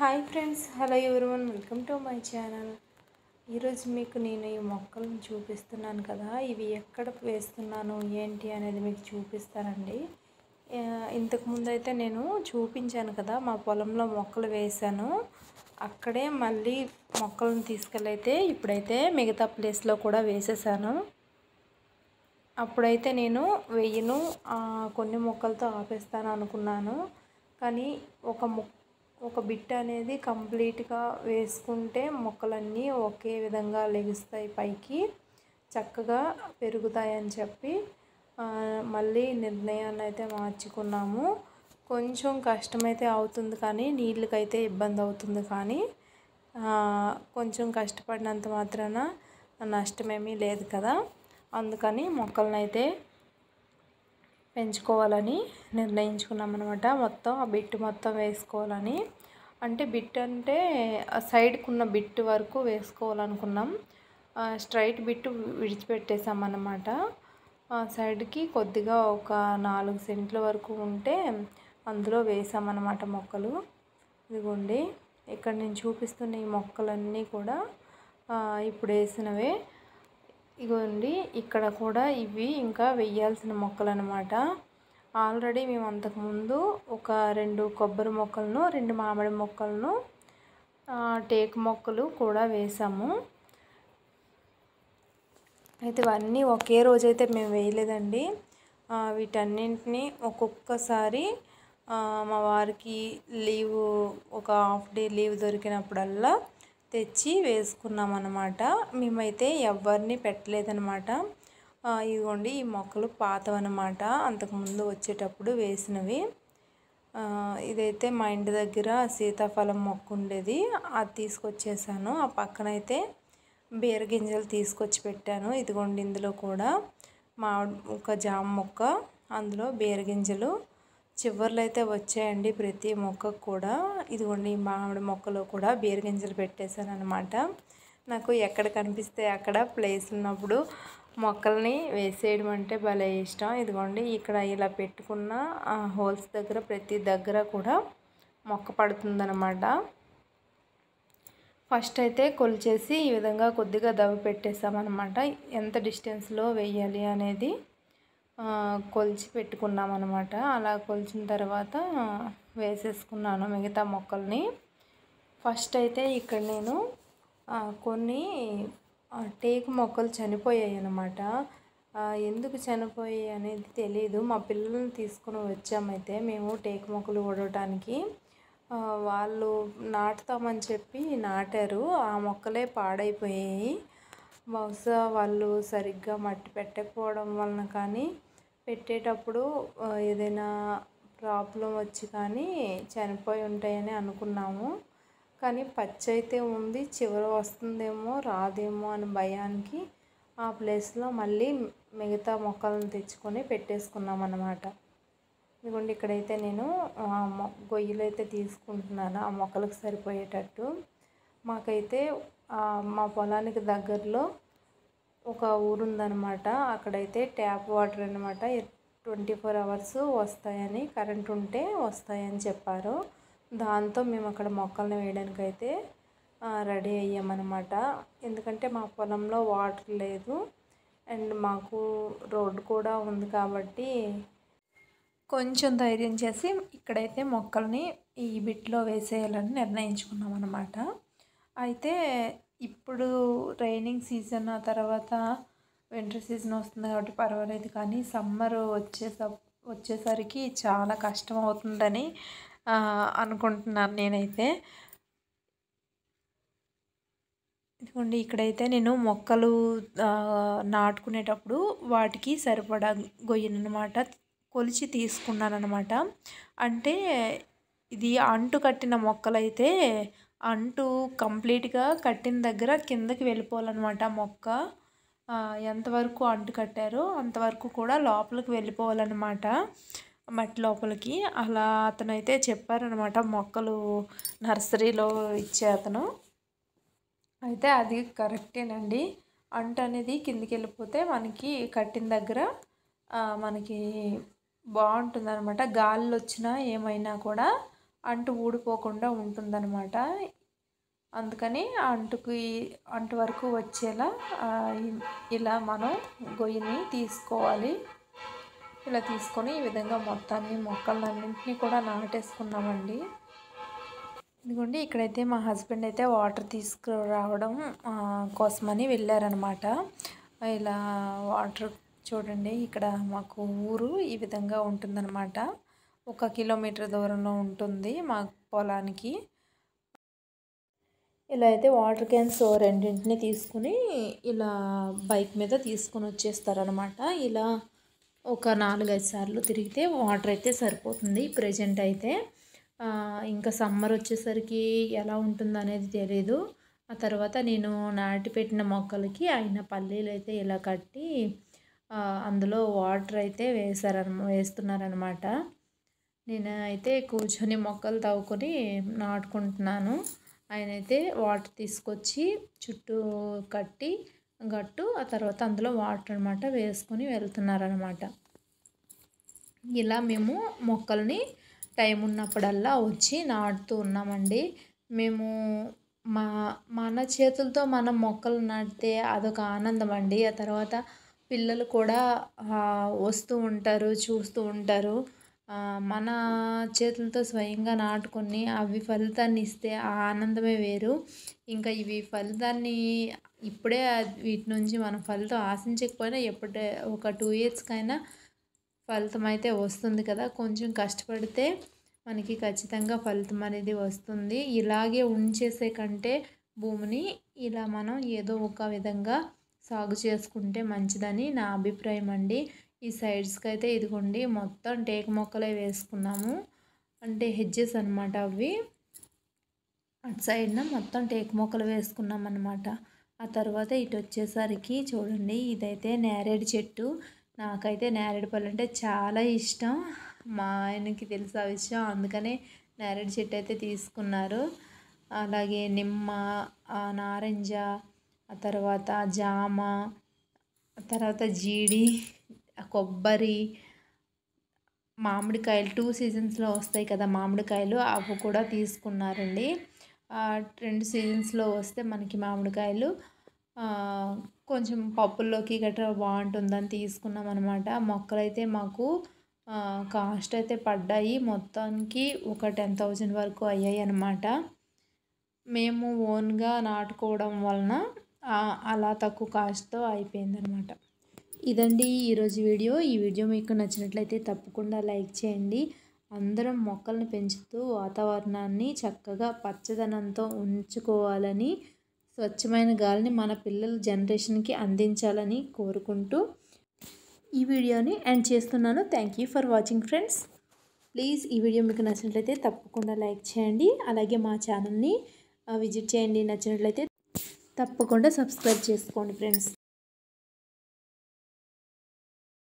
Hi friends, hello everyone, welcome to my channel. ఈరోజు మీకు నేను ఈ మొక్కలను చూపిస్తున్నాను కదా, ఇవి ఎక్కడ వేస్తున్నాను ఏంటి అనేది మీకు చూపిస్తానండి. ఇంతకుముందు అయితే నేను చూపించాను కదా, మా పొలంలో మొక్కలు వేశాను. అక్కడే మళ్ళీ మొక్కలను తీసుకెళ్ళైతే ఇప్పుడైతే మిగతా ప్లేస్లో కూడా వేసేసాను. అప్పుడైతే నేను వెయ్యను, కొన్ని మొక్కలతో ఆపేస్తాను అనుకున్నాను. కానీ ఒక బిట్ అనేది కంప్లీట్గా వేసుకుంటే మొక్కలన్నీ ఒకే విధంగా లెగుస్తాయి, పైకి చక్కగా పెరుగుతాయని చెప్పి మళ్ళీ నిర్ణయాన్ని అయితే మార్చుకున్నాము. కొంచెం కష్టమైతే అవుతుంది, కానీ నీళ్ళకైతే ఇబ్బంది అవుతుంది. కానీ కొంచెం కష్టపడినంత మాత్రాన నష్టమేమీ లేదు కదా. అందుకని మొక్కలను అయితే పెంచుకోవాలని నిర్ణయించుకున్నాం అనమాట. మొత్తం ఆ బిట్ మొత్తం వేసుకోవాలని, అంటే బిట్ అంటే సైడ్కి ఉన్న బిట్ వరకు వేసుకోవాలనుకున్నాం. Straight bit విడిచిపెట్టేసామన్నమాట. సైడ్కి కొద్దిగా ఒక 4 సెంట్ల వరకు ఉంటే అందులో వేసామన్నమాట మొక్కలు. ఇదిగోండి, ఇక్కడ నేను చూపిస్తున్న ఈ మొక్కలన్నీ కూడా ఇప్పుడు వేసినవే. ఇగోండి, ఇక్కడ కూడా ఇవి ఇంకా వేయాల్సిన మొక్కలు అన్నమాట. ఆల్రెడీ మేము అంతకుముందు ఒక 2 కొబ్బరి మొక్కలను, 2 మామిడి మొక్కలను, టేకు మొక్కలు కూడా వేసాము. అయితే ఇవన్నీ ఒకే రోజైతే మేము వేయలేదండి. వీటన్నింటినీ ఒక్కొక్కసారి మా వారికి లీవ్, ఒక హాఫ్ డే లీవ్ దొరికినప్పుడల్లా తెచ్చి వేసుకున్నాం అన్నమాట. మేమైతే ఎవరిని పెట్టలేదన్నమాట. ఇదిగోండి, ఈ మొక్కలు పాతవన్నమాట, అంతకుముందు వచ్చేటప్పుడు వేసినవి. ఇదైతే మా ఇంటి దగ్గర సీతాఫలం మొక్క ఉండేది, అది తీసుకొచ్చేసాను. ఆ పక్కనైతే బీర గింజలు తీసుకొచ్చి పెట్టాను. ఇదిగోండి, ఇందులో కూడా ఒక జామ మొక్క, అందులో బీర గింజలు చివర్లు అయితే వచ్చాయండి ప్రతి మొక్కకు కూడా. ఇదిగోండి, మామిడి మొక్కలో కూడా బీర గింజలు పెట్టేశాను అనమాట. నాకు ఎక్కడ కనిపిస్తే అక్కడ ప్లేస్ ఉన్నప్పుడు మొక్కల్ని వేసేయడం అంటే భలే ఇష్టం. ఇదిగోండి, ఇక్కడ ఇలా పెట్టుకున్న హోల్స్ దగ్గర ప్రతి దగ్గర కూడా మొక్క పడుతుందన్నమాట. ఫస్ట్ అయితే కొలిచేసి ఈ విధంగా కొద్దిగా దవ్వి పెట్టేసామన్నమాట. ఎంత డిస్టెన్స్లో వేయాలి అనేది కొలిచి పెట్టుకున్నాం అన్నమాట. అలా కొలిచిన తర్వాత వేసేసుకున్నాను మిగతా మొక్కల్ని. ఫస్ట్ అయితే ఇక్కడ నేను కొన్ని టేకు మొక్కలు చనిపోయాయి అన్నమాట. ఎందుకు చనిపోయాయి అనేది తెలియదు. మా పిల్లల్ని తీసుకుని వచ్చామైతే మేము టేకు మొక్కలు ఊడటానికి. వాళ్ళు నాటుతామని చెప్పి నాటారు, ఆ మొక్కలే పాడైపోయాయి. బహుశా వాళ్ళు సరిగ్గా మట్టి పెట్టకపోవడం వలన కానీ, పెట్టేటప్పుడు ఏదైనా ప్రాబ్లం వచ్చి కానీ చనిపోయి ఉంటాయని అనుకున్నాము. కానీ పచ్చి అయితే ఉంది, చివర వస్తుందేమో రాదేమో అని భయానికి ఆ ప్లేస్లో మళ్ళీ మిగతా మొక్కలను తెచ్చుకొని పెట్టేసుకున్నాం అన్నమాట. ఇదిగోండి, ఇక్కడైతే నేను గొయ్యలు అయితే తీసుకుంటున్నాను ఆ మొక్కలకు సరిపోయేటట్టు. మాకైతే మా పొలానికి దగ్గరలో ఒక ఊరు ఉందన్నమాట. అక్కడైతే ట్యాప్ వాటర్ అన్నమాట 24 hours వస్తాయని, కరెంట్ ఉంటే వస్తాయని చెప్పారు. దాంతో మేము అక్కడ మొక్కలను వేయడానికి అయితే రెడీ అయ్యామన్నమాట. ఎందుకంటే మా పొలంలో వాటర్ లేదు అండ్ మాకు రోడ్డు కూడా ఉంది కాబట్టి కొంచెం ధైర్యం చేసి ఇక్కడైతే మొక్కల్ని ఈ బిట్లో వేసేయాలని నిర్ణయించుకున్నాం అన్నమాట. అయితే ఇప్పుడు రైనింగ్ సీజన్, ఆ తర్వాత వింటర్ సీజన్ వస్తుంది కాబట్టి పర్వాలేదు. కానీ సమ్మర్ వచ్చేసరికి చాలా కష్టం అవుతుందని అనుకుంటున్నాను నేనైతే. ఇదిగోండి, ఇక్కడైతే నేను మొక్కలు నాటుకునేటప్పుడు వాటికి సరిపడా గొయ్యనమాట కొలిచి తీసుకున్నాను అనమాట. అంటే ఇది అంటు కట్టిన మొక్కలైతే అంటు కంప్లీట్గా కట్టిన దగ్గర కిందకి వెళ్ళిపోవాలన్నమాట. మొక్క ఎంతవరకు అంటు కట్టారో అంతవరకు కూడా లోపలికి వెళ్ళిపోవాలన్నమాట, మట్టి లోపలికి. అలా అతనైతే చెప్పారనమాట, మొక్కలు నర్సరీలో ఇచ్చే అతను. అయితే అది కరెక్టేనండి. అంటు అనేది కిందికి వెళ్ళిపోతే మనకి కట్టిన దగ్గర మనకి బాగుంటుంది అనమాట. గాలిలో వచ్చినా ఏమైనా కూడా అంటు ఊడిపోకుండా ఉంటుందన్నమాట. అందుకని అంటు వరకు వచ్చేలా ఇలా మనం గొయ్యిని తీసుకోవాలి. ఇలా తీసుకొని ఈ విధంగా మొక్కలన్నింటినీ కూడా నాటేసుకున్నామండి. ఇదిగోండి, ఇక్కడైతే మా హస్బెండ్ అయితే వాటర్ తీసుకురావడం కోసమని వెళ్ళారనమాట. ఇలా వాటర్ చూడండి, ఇక్కడ మాకు ఊరు ఈ విధంగా ఉంటుందన్నమాట. 1 కిలోమీటర్ దూరంలో ఉంటుంది మా పొలానికి. ఇలా అయితే వాటర్ క్యాన్స్ రెండింటిని తీసుకుని ఇలా బైక్ మీద తీసుకొని వచ్చేస్తారనమాట. ఇలా ఒక 4-5 సార్లు తిరిగితే వాటర్ అయితే సరిపోతుంది. ప్రజెంట్ అయితే ఇంకా సమ్మర్ వచ్చేసరికి ఎలా ఉంటుందో అనేది తెలీదు. ఆ తర్వాత నేను నాటి పెట్టిన మొక్కలకి ఆయన పల్లీలు అయితే ఇలా కట్టి అందులో వాటర్ అయితే వేస్తున్నారనమాట. నేను అయితే కూర్చొని మొక్కలు తవ్వుకొని నాటుకుంటున్నాను. ఆయన అయితే వాటర్ తీసుకొచ్చి చుట్టూ కట్టి గట్టు, ఆ తర్వాత అందులో వాటర్ అనమాట వేసుకొని వెళ్తున్నారనమాట. ఇలా మేము మొక్కల్ని టైం ఉన్నప్పుడల్లా వచ్చి నాటుతూ ఉన్నామండి. మేము మన చేతులతో మనం మొక్కలు నాటితే అదొక ఆనందం అండి. ఆ తర్వాత పిల్లలు కూడా వస్తూ ఉంటారు, చూస్తూ ఉంటారు. మన చేతులతో స్వయంగా నాటుకొని అవి ఫలితాన్ని ఇస్తే ఆ ఆనందమే వేరు. ఇంకా ఇవి ఫలితాన్ని ఇప్పుడే వీటి నుంచి మనం ఫలితం ఆశించకపోయినా ఎప్పుడే ఒక 2 ఇయర్స్కైనా ఫలితం అయితే వస్తుంది కదా. కొంచెం కష్టపడితే మనకి ఖచ్చితంగా ఫలితం అనేది వస్తుంది. ఇలాగే ఉంచేసే కంటే భూమిని ఇలా మనం ఏదో ఒక విధంగా సాగు చేసుకుంటే మంచిదని నా అభిప్రాయం అండి. ఈ సైడ్స్కి అయితే ఇదిగోండి మొత్తం టేకు మొక్కలే వేసుకున్నాము. అంటే హెడ్జెస్ అనమాట అవి. అటు సైడ్న మొత్తం టేకు మొక్కలు వేసుకున్నాం అనమాట. ఆ తర్వాత ఇటు వచ్చేసరికి చూడండి, ఇదైతే నేరేడు చెట్టు. నాకైతే నేరేడు పళ్ళు అంటే చాలా ఇష్టం. మా ఆయనకి తెలుసు ఆ విషయం, అందుకనే నేరేడు చెట్టు అయితే తీసుకున్నారు. అలాగే నిమ్మ, నారింజ, ఆ తర్వాత జామ, ఆ తర్వాత జీడి, కొబ్బరి, మామిడికాయలు 2 సీజన్స్లో వస్తాయి కదా మామిడికాయలు, అవి కూడా తీసుకున్నారండి. 2 సీజన్స్లో వస్తే మనకి మామిడికాయలు కొంచెం పప్పుల్లోకి గట్రా బాగుంటుందని తీసుకున్నాం అనమాట. మొక్కలైతే మాకు కాస్ట్ అయితే పడ్డాయి, మొత్తానికి ఒక 10,000 వరకు అయ్యాయి అనమాట. మేము ఓన్గా నాటుకోవడం వలన అలా తక్కువ కాస్ట్తో అయిపోయిందనమాట. ఇదండి ఈరోజు వీడియో. ఈ వీడియో మీకు నచ్చినట్లయితే తప్పకుండా లైక్ చేయండి. అందరం మొక్కలను పెంచుతూ వాతావరణాన్ని చక్కగా పచ్చదనంతో ఉంచుకోవాలని, స్వచ్ఛమైన గాలిని మన పిల్లల జనరేషన్కి అందించాలని కోరుకుంటూ ఈ వీడియోని ఎండ్ చేస్తున్నాను. Thank you for watching friends. Please ఈ వీడియో మీకు నచ్చినట్లయితే తప్పకుండా లైక్ చేయండి. అలాగే మా ఛానల్ని విజిట్ చేయండి. నచ్చినట్లయితే తప్పకుండా సబ్స్క్రైబ్ చేసుకోండి ఫ్రెండ్స్.